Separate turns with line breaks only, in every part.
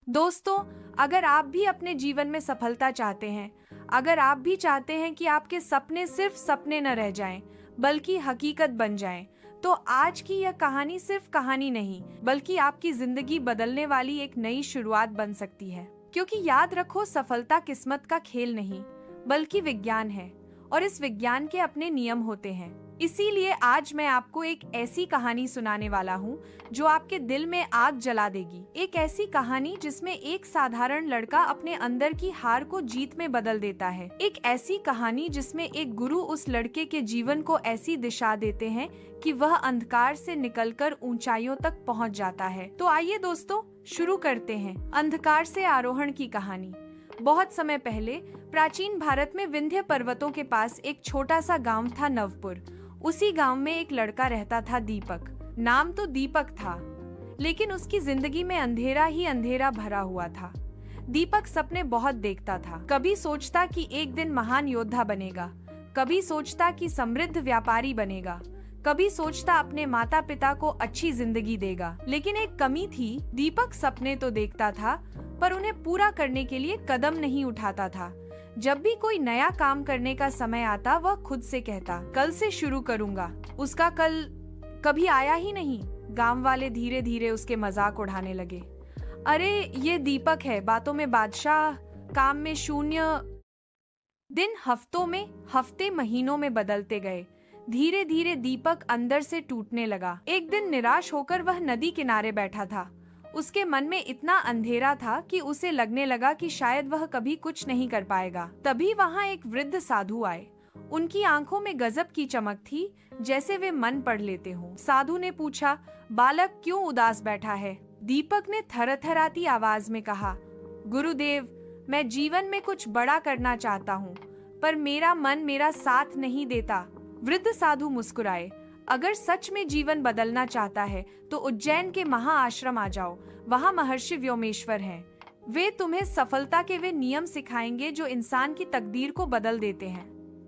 दोस्तों, अगर आप भी अपने जीवन में सफलता चाहते हैं, अगर आप भी चाहते हैं कि आपके सपने सिर्फ सपने न रह जाएं, बल्कि हकीकत बन जाएं, तो आज की यह कहानी सिर्फ कहानी नहीं, बल्कि आपकी जिंदगी बदलने वाली एक नई शुरुआत बन सकती है। क्योंकि याद रखो, सफलता किस्मत का खेल नहीं, बल्कि विज्ञान है, और इस विज्ञान के अपने नियम होते हैं। इसीलिए आज मैं आपको एक ऐसी कहानी सुनाने वाला हूँ जो आपके दिल में आग जला देगी। एक ऐसी कहानी जिसमें एक साधारण लड़का अपने अंदर की हार को जीत में बदल देता है। एक ऐसी कहानी जिसमें एक गुरु उस लड़के के जीवन को ऐसी दिशा देते हैं कि वह अंधकार से निकलकर ऊंचाइयों तक पहुंच जाता है। तो आइए दोस्तों, शुरू करते हैं अंधकार से आरोहण की कहानी। बहुत समय पहले प्राचीन भारत में विंध्य पर्वतों के पास एक छोटा सा गांव था, नवपुर। उसी गांव में एक लड़का रहता था, दीपक। नाम तो दीपक था, लेकिन उसकी जिंदगी में अंधेरा ही अंधेरा भरा हुआ था। दीपक सपने बहुत देखता था। कभी सोचता कि एक दिन महान योद्धा बनेगा, कभी सोचता कि समृद्ध व्यापारी बनेगा, कभी सोचता अपने माता पिता को अच्छी जिंदगी देगा। लेकिन एक कमी थी, दीपक सपने तो देखता था, पर उन्हें पूरा करने के लिए कदम नहीं उठाता था। जब भी कोई नया काम करने का समय आता, वह खुद से कहता, कल से शुरू करूंगा। उसका कल कभी आया ही नहीं। गांव वाले धीरे धीरे उसके मजाक उड़ाने लगे। अरे, ये दीपक है, बातों में बादशाह, काम में शून्य। दिन हफ्तों में, हफ्ते महीनों में बदलते गए। धीरे धीरे दीपक अंदर से टूटने लगा। एक दिन निराश होकर वह नदी किनारे बैठा था। उसके मन में इतना अंधेरा था कि उसे लगने लगा कि शायद वह कभी कुछ नहीं कर पाएगा। तभी वहाँ एक वृद्ध साधु आए। उनकी आंखों में गजब की चमक थी, जैसे वे मन पढ़ लेते हों। साधु ने पूछा, बालक क्यों उदास बैठा है? दीपक ने थरथराती आवाज में कहा, गुरुदेव, मैं जीवन में कुछ बड़ा करना चाहता हूँ, पर मेरा मन मेरा साथ नहीं देता। वृद्ध साधु मुस्कुराए, अगर सच में जीवन बदलना चाहता है तो उज्जैन के महाआश्रम आ जाओ। वहाँ महर्षि व्योमेश्वर हैं। वे तुम्हें सफलता के वे नियम सिखाएंगे जो इंसान की तकदीर को बदल देते हैं।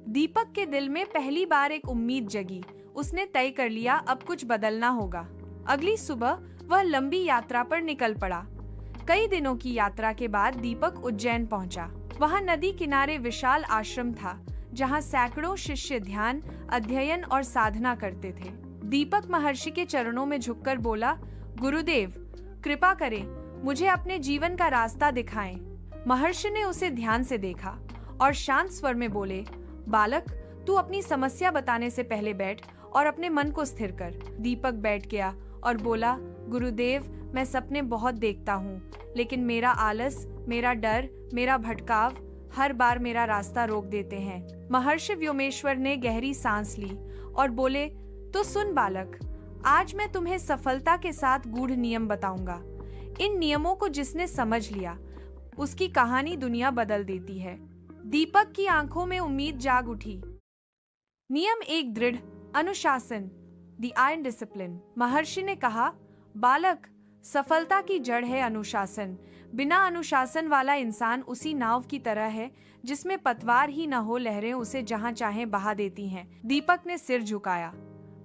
दीपक के दिल में पहली बार एक उम्मीद जगी। उसने तय कर लिया, अब कुछ बदलना होगा। अगली सुबह वह लंबी यात्रा पर निकल पड़ा। कई दिनों की यात्रा के बाद दीपक उज्जैन पहुंचा। वहाँ नदी किनारे विशाल आश्रम था, जहाँ सैकड़ों शिष्य ध्यान, अध्ययन और साधना करते थे। दीपक महर्षि के चरणों में झुककर बोला, गुरुदेव, कृपा करें, मुझे अपने जीवन का रास्ता दिखाएं। महर्षि ने उसे ध्यान से देखा और शांत स्वर में बोले, बालक, तू अपनी समस्या बताने से पहले बैठ और अपने मन को स्थिर कर। दीपक बैठ गया और बोला, गुरुदेव, मैं सपने बहुत देखता हूँ, लेकिन मेरा आलस, मेरा डर, मेरा भटकाव हर बार मेरा रास्ता रोक देते हैं। महर्षि व्योमेश्वर ने गहरी सांस ली और बोले, तो सुन बालक, आज मैं तुम्हें सफलता के साथ गूढ़ नियम बताऊंगा। इन नियमों को जिसने समझ लिया, उसकी कहानी दुनिया बदल देती है। दीपक की आंखों में उम्मीद जाग उठी। नियम एक, दृढ़ अनुशासन, द आयरन डिसिप्लिन। महर्षि ने कहा, बालक, सफलता की जड़ है अनुशासन। बिना अनुशासन वाला इंसान उसी नाव की तरह है जिसमें पतवार ही न हो, लहरें उसे जहां चाहे बहा देती हैं। दीपक ने सिर झुकाया।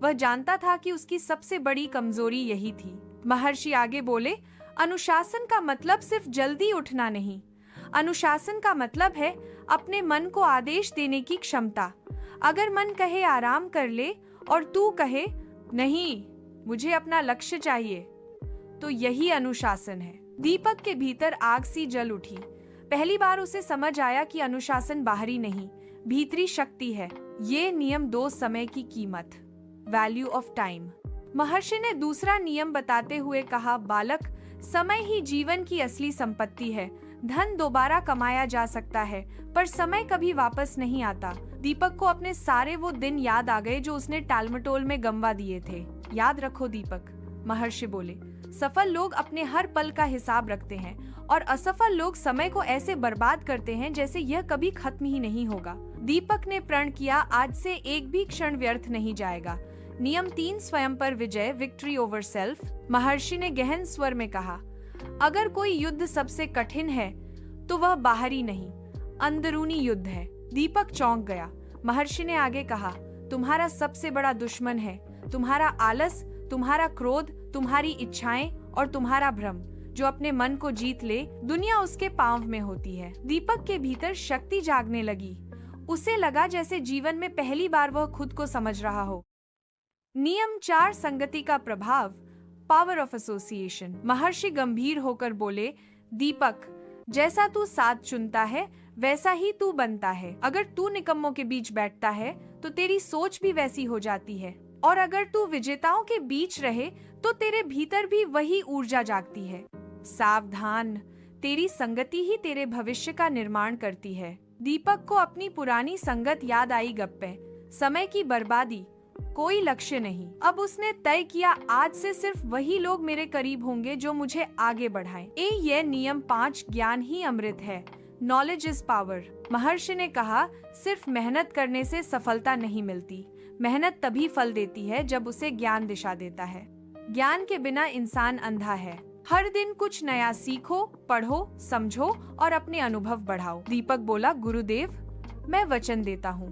वह जानता था कि उसकी सबसे बड़ी कमजोरी यही थी। महर्षि आगे बोले, अनुशासन का मतलब सिर्फ जल्दी उठना नहीं। अनुशासन का मतलब है अपने मन को आदेश देने की क्षमता। अगर मन कहे आराम कर ले और तू कहे नहीं, मुझे अपना लक्ष्य चाहिए, तो यही अनुशासन है। दीपक के भीतर आग सी जल उठी। पहली बार उसे समझ आया कि अनुशासन बाहरी नहीं, भीतरी शक्ति है। ये नियम 2, समय की कीमत, वैल्यू ऑफ टाइम। महर्षि ने दूसरा नियम बताते हुए कहा, बालक, समय ही जीवन की असली संपत्ति है। धन दोबारा कमाया जा सकता है, पर समय कभी वापस नहीं आता। दीपक को अपने सारे वो दिन याद आ गए जो उसने टालमटोल में गंवा दिए थे। याद रखो दीपक, महर्षि बोले, सफल लोग अपने हर पल का हिसाब रखते हैं और असफल लोग समय को ऐसे बर्बाद करते हैं जैसे यह कभी खत्म ही नहीं होगा। दीपक ने प्रण किया, आज से एक भी क्षण व्यर्थ नहीं जाएगा। नियम 3, स्वयं पर विजय, विक्ट्री ओवर सेल्फ। महर्षि ने गहन स्वर में कहा, अगर कोई युद्ध सबसे कठिन है तो वह बाहरी नहीं, अंदरूनी युद्ध है। दीपक चौंक गया। महर्षि ने आगे कहा, तुम्हारा सबसे बड़ा दुश्मन है तुम्हारा आलस, तुम्हारा क्रोध, तुम्हारी इच्छाएं और तुम्हारा भ्रम। जो अपने मन को जीत ले, दुनिया उसके पांव में होती है। दीपक के भीतर शक्ति जागने लगी। उसे लगा जैसे जीवन में पहली बार वह खुद को समझ रहा हो। नियम 4, संगति का प्रभाव, पावर ऑफ एसोसिएशन। महर्षि गंभीर होकर बोले, दीपक, जैसा तू साथ चुनता है वैसा ही तू बनता है। अगर तू निकम्मों के बीच बैठता है तो तेरी सोच भी वैसी हो जाती है, और अगर तू विजेताओं के बीच रहे तो तेरे भीतर भी वही ऊर्जा जागती है। सावधान, तेरी संगति ही तेरे भविष्य का निर्माण करती है। दीपक को अपनी पुरानी संगत याद आई। गप्पे, समय की बर्बादी, कोई लक्ष्य नहीं। अब उसने तय किया, आज से सिर्फ वही लोग मेरे करीब होंगे जो मुझे आगे बढ़ाएं। ये नियम 5, ज्ञान ही अमृत है। Knowledge is power. महर्षि ने कहा, सिर्फ मेहनत करने से सफलता नहीं मिलती। मेहनत तभी फल देती है जब उसे ज्ञान दिशा देता है। ज्ञान के बिना इंसान अंधा है। हर दिन कुछ नया सीखो, पढ़ो, समझो और अपने अनुभव बढ़ाओ। दीपक बोला, गुरुदेव, मैं वचन देता हूँ,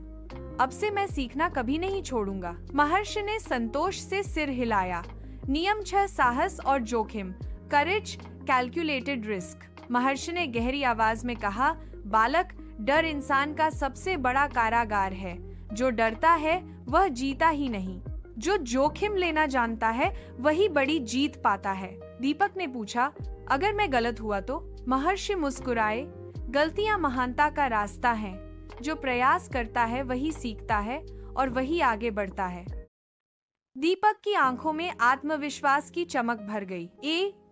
अब से मैं सीखना कभी नहीं छोड़ूंगा। महर्षि ने संतोष से सिर हिलाया। नियम 6, साहस और जोखिम, करेज, कैलकुलेटेड रिस्क। महर्षि ने गहरी आवाज में कहा, बालक, डर इंसान का सबसे बड़ा कारागार है। जो डरता है वह जीता ही नहीं। जो जोखिम लेना जानता है वही बड़ी जीत पाता है। दीपक ने पूछा, अगर मैं गलत हुआ तो? महर्षि मुस्कुराए, गलतियां महानता का रास्ता है। जो प्रयास करता है वही सीखता है और वही आगे बढ़ता है। दीपक की आंखों में आत्मविश्वास की चमक भर गई।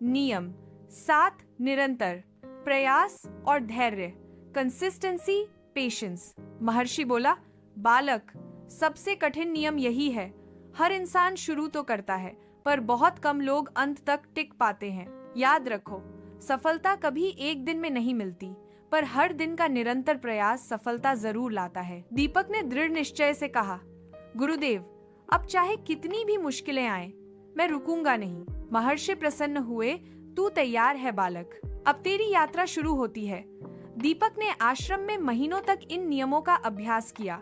नियम 7, निरंतर प्रयास और धैर्य, कंसिस्टेंसी, पेशेंस। महर्षि बोला, बालक, सबसे कठिन नियम यही है। हर इंसान शुरू तो करता है, पर बहुत कम लोग अंत तक टिक पाते हैं। याद रखो, सफलता कभी एक दिन में नहीं मिलती, पर हर दिन का निरंतर प्रयास सफलता जरूर लाता है। दीपक ने दृढ़ निश्चय से कहा, गुरुदेव, अब चाहे कितनी भी मुश्किलें आएं, मैं रुकूंगा नहीं। महर्षि प्रसन्न हुए, तू तैयार है बालक, अब तेरी यात्रा शुरू होती है। दीपक ने आश्रम में महीनों तक इन नियमों का अभ्यास किया।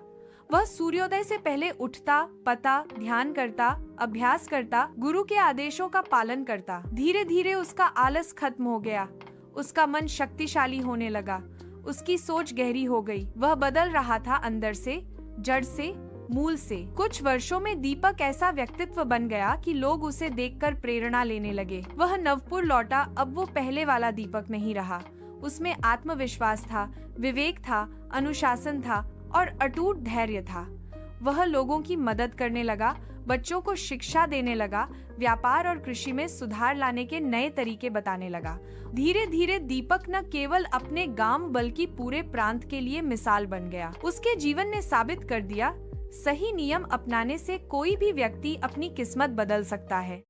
वह सूर्योदय से पहले उठता, पता, ध्यान करता, अभ्यास करता, गुरु के आदेशों का पालन करता। धीरे धीरे उसका आलस खत्म हो गया। उसका मन शक्तिशाली होने लगा। उसकी सोच गहरी हो गई। वह बदल रहा था, अंदर से, जड़ से, मूल से। कुछ वर्षों में दीपक ऐसा व्यक्तित्व बन गया कि लोग उसे देखकर प्रेरणा लेने लगे। वह नवपुर लौटा। अब वो पहले वाला दीपक नहीं रहा। उसमें आत्मविश्वास था, विवेक था, अनुशासन था और अटूट धैर्य था। वह लोगों की मदद करने लगा, बच्चों को शिक्षा देने लगा, व्यापार और कृषि में सुधार लाने के नए तरीके बताने लगा। धीरे धीरे दीपक न केवल अपने गांव बल्कि पूरे प्रांत के लिए मिसाल बन गया। उसके जीवन ने साबित कर दिया, सही नियम अपनाने से कोई भी व्यक्ति अपनी किस्मत बदल सकता है।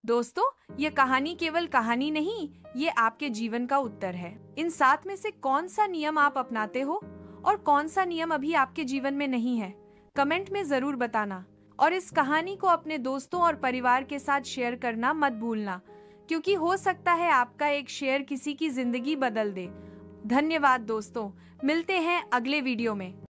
दोस्तों, ये कहानी केवल कहानी नहीं, ये आपके जीवन का उत्तर है। इन 7 में से कौन सा नियम आप अपनाते हो और कौन सा नियम अभी आपके जीवन में नहीं है? कमेंट में जरूर बताना और इस कहानी को अपने दोस्तों और परिवार के साथ शेयर करना मत भूलना, क्योंकि हो सकता है आपका एक शेयर किसी की जिंदगी बदल दे। धन्यवाद दोस्तों, मिलते हैं अगले वीडियो में।